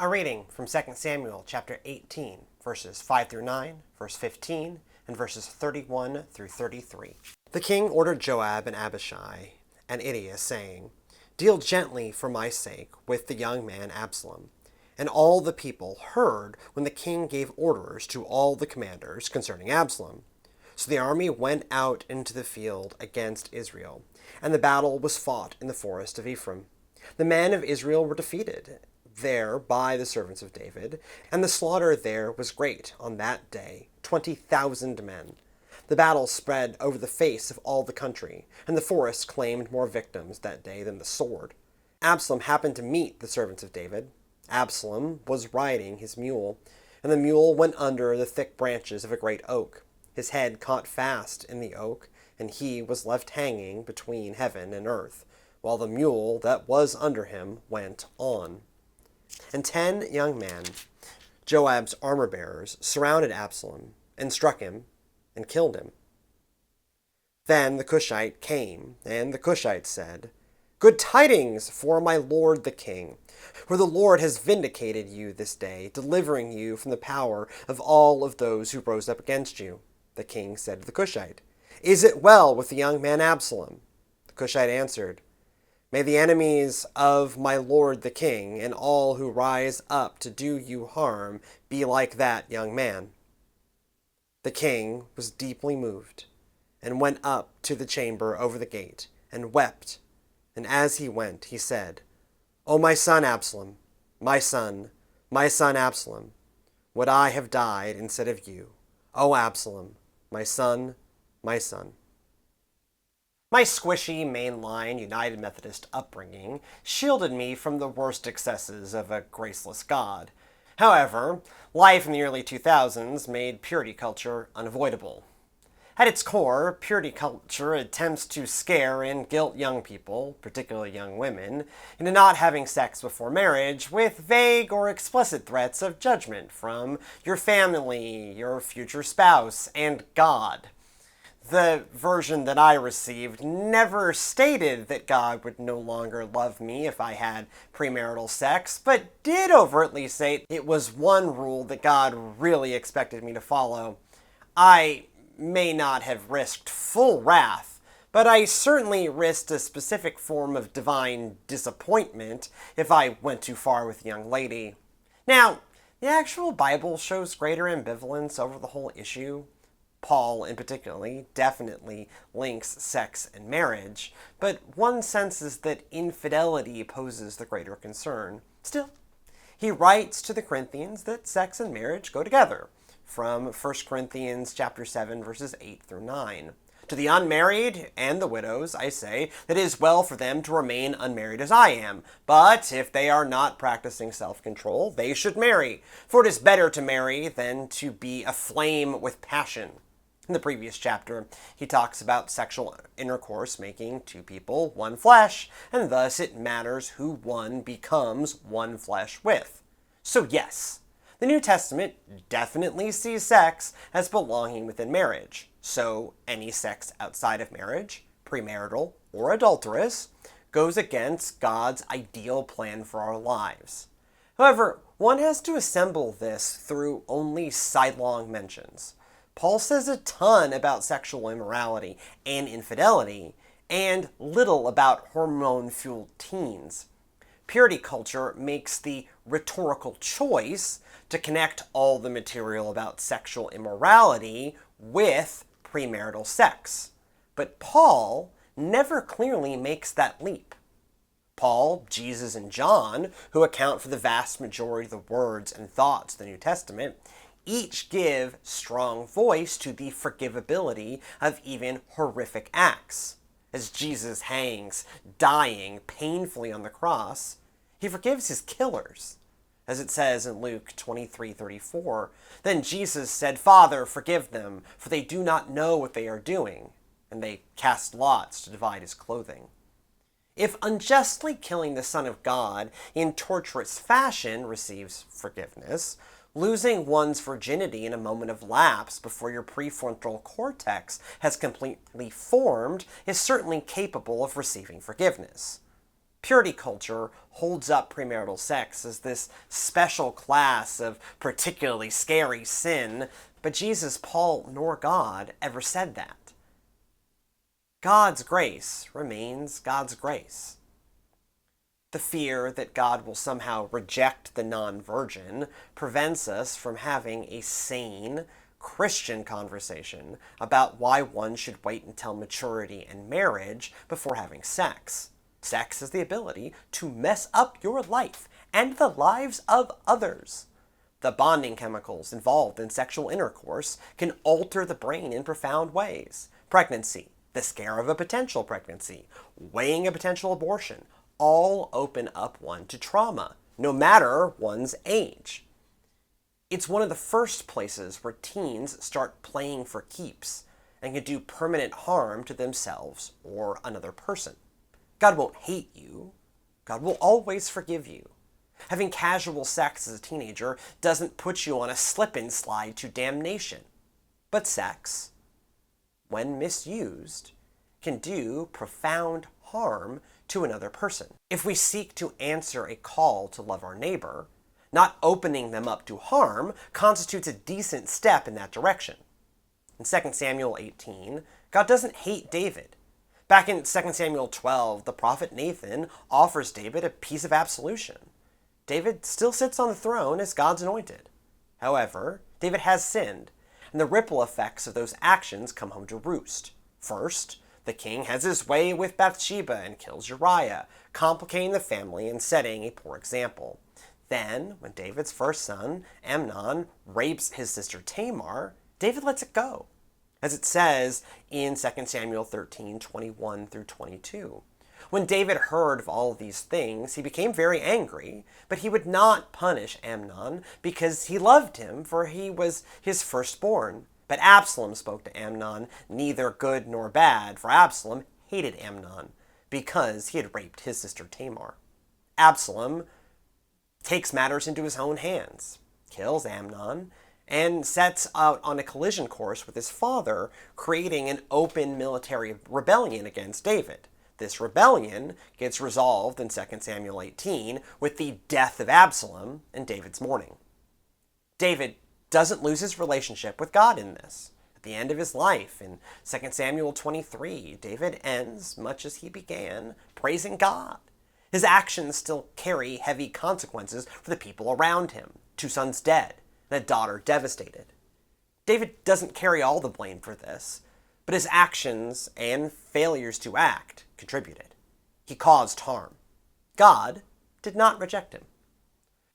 A reading from 2 Samuel chapter 18, verses 5 through 9, verse 15, and verses 31 through 33. The king ordered Joab and Abishai and Ittai, saying, "Deal gently for my sake with the young man Absalom." And all the people heard when the king gave orders to all the commanders concerning Absalom. So the army went out into the field against Israel, and the battle was fought in the forest of Ephraim. The men of Israel were defeated there by the servants of David, and the slaughter there was great on that day, 20,000 men. The battle spread over the face of all the country, and the forest claimed more victims that day than the sword. Absalom happened to meet the servants of David. Absalom was riding his mule, and the mule went under the thick branches of a great oak. His head caught fast in the oak, and he was left hanging between heaven and earth, while the mule that was under him went on. And 10 young men, Joab's armor-bearers, surrounded Absalom and struck him and killed him. Then the Cushite came, and the Cushite said, "Good tidings for my lord the king, for the Lord has vindicated you this day, delivering you from the power of all of those who rose up against you." The king said to the Cushite, "Is it well with the young man Absalom?" The Cushite answered, "May the enemies of my lord the king and all who rise up to do you harm be like that young man." The king was deeply moved and went up to the chamber over the gate and wept. And as he went, he said, "O my son Absalom, my son Absalom, would I have died instead of you, O Absalom, my son, my son." My squishy, mainline United Methodist upbringing shielded me from the worst excesses of a graceless God. However, life in the early 2000s made purity culture unavoidable. At its core, purity culture attempts to scare and guilt young people, particularly young women, into not having sex before marriage with vague or explicit threats of judgment from your family, your future spouse, and God. The version that I received never stated that God would no longer love me if I had premarital sex, but did overtly say it was one rule that God really expected me to follow. I may not have risked full wrath, but I certainly risked a specific form of divine disappointment if I went too far with a young lady. Now, the actual Bible shows greater ambivalence over the whole issue. Paul, in particular, definitely links sex and marriage, but one senses that infidelity poses the greater concern. Still, he writes to the Corinthians that sex and marriage go together, from 1 Corinthians chapter 7, verses 8 through 9. "To the unmarried and the widows, I say that it is well for them to remain unmarried as I am. But if they are not practicing self-control, they should marry. For it is better to marry than to be aflame with passion." In the previous chapter, he talks about sexual intercourse making two people one flesh, and thus it matters who one becomes one flesh with. So yes, the New Testament definitely sees sex as belonging within marriage. So any sex outside of marriage, premarital or adulterous, goes against God's ideal plan for our lives. However, one has to assemble this through only sidelong mentions. Paul says a ton about sexual immorality and infidelity, and little about hormone-fueled teens. Purity culture makes the rhetorical choice to connect all the material about sexual immorality with premarital sex. But Paul never clearly makes that leap. Paul, Jesus, and John, who account for the vast majority of the words and thoughts of the New Testament, each give strong voice to the forgivability of even horrific acts. As Jesus hangs, dying painfully on the cross, he forgives his killers. As it says in Luke 23:34, "Then Jesus said, 'Father, forgive them, for they do not know what they are doing.' And they cast lots to divide his clothing." If unjustly killing the Son of God in torturous fashion receives forgiveness, losing one's virginity in a moment of lapse before your prefrontal cortex has completely formed is certainly capable of receiving forgiveness. Purity culture holds up premarital sex as this special class of particularly scary sin, but Jesus, Paul, nor God ever said that. God's grace remains God's grace. The fear that God will somehow reject the non-virgin prevents us from having a sane, Christian conversation about why one should wait until maturity and marriage before having sex. Sex is the ability to mess up your life and the lives of others. The bonding chemicals involved in sexual intercourse can alter the brain in profound ways. Pregnancy, the scare of a potential pregnancy, weighing a potential abortion, all open up one to trauma, no matter one's age. It's one of the first places where teens start playing for keeps and can do permanent harm to themselves or another person. God won't hate you. God will always forgive you. Having casual sex as a teenager doesn't put you on a slip-and slide to damnation. But sex, when misused, can do profound harm to another person. If we seek to answer a call to love our neighbor, not opening them up to harm constitutes a decent step in that direction. In 2 Samuel 18, God doesn't hate David. Back in 2 Samuel 12, the prophet Nathan offers David a piece of absolution. David still sits on the throne as God's anointed. However, David has sinned, and the ripple effects of those actions come home to roost. First, the king has his way with Bathsheba and kills Uriah, complicating the family and setting a poor example. Then, when David's first son, Amnon, rapes his sister Tamar, David lets it go, as it says in 2 Samuel 13, 21 through 22. When David heard of all of these things, he became very angry, but he would not punish Amnon because he loved him, for he was his firstborn. But Absalom spoke to Amnon, neither good nor bad, for Absalom hated Amnon because he had raped his sister Tamar. Absalom takes matters into his own hands, kills Amnon, and sets out on a collision course with his father, creating an open military rebellion against David. This rebellion gets resolved in 2 Samuel 18 with the death of Absalom and David's mourning. David doesn't lose his relationship with God in this. At the end of his life, in 2 Samuel 23, David ends, much as he began, praising God. His actions still carry heavy consequences for the people around him. 2 sons dead, and a daughter devastated. David doesn't carry all the blame for this, but his actions and failures to act contributed. He caused harm. God did not reject him.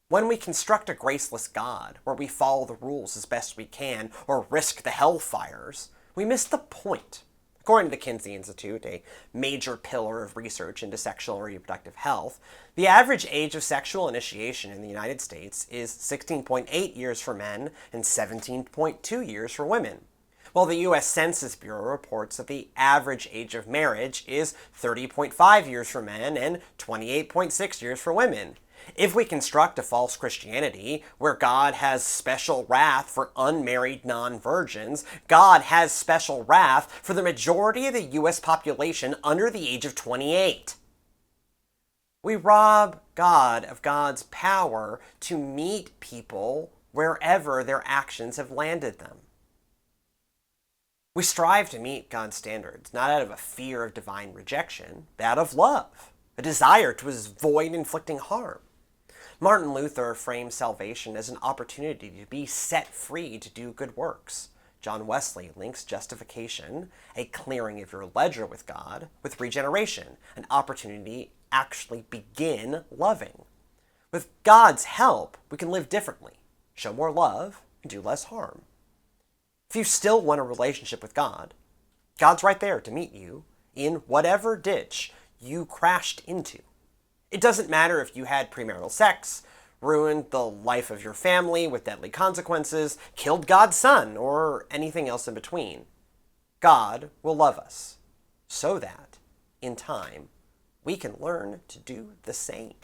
When we construct a graceless God, where we follow the rules as best we can or risk the hellfires, we miss the point. According to the Kinsey Institute, a major pillar of research into sexual and reproductive health, the average age of sexual initiation in the United States is 16.8 years for men and 17.2 years for women, while the U.S. Census Bureau reports that the average age of marriage is 30.5 years for men and 28.6 years for women. If we construct a false Christianity where God has special wrath for unmarried non-virgins, God has special wrath for the majority of the U.S. population under the age of 28. We rob God of God's power to meet people wherever their actions have landed them. We strive to meet God's standards, not out of a fear of divine rejection, but out of love, a desire to avoid inflicting harm. Martin Luther framed salvation as an opportunity to be set free to do good works. John Wesley links justification, a clearing of your ledger with God, with regeneration, an opportunity to actually begin loving. With God's help, we can live differently, show more love, and do less harm. If you still want a relationship with God, God's right there to meet you in whatever ditch you crashed into. It doesn't matter if you had premarital sex, ruined the life of your family with deadly consequences, killed God's son, or anything else in between. God will love us so that, in time, we can learn to do the same.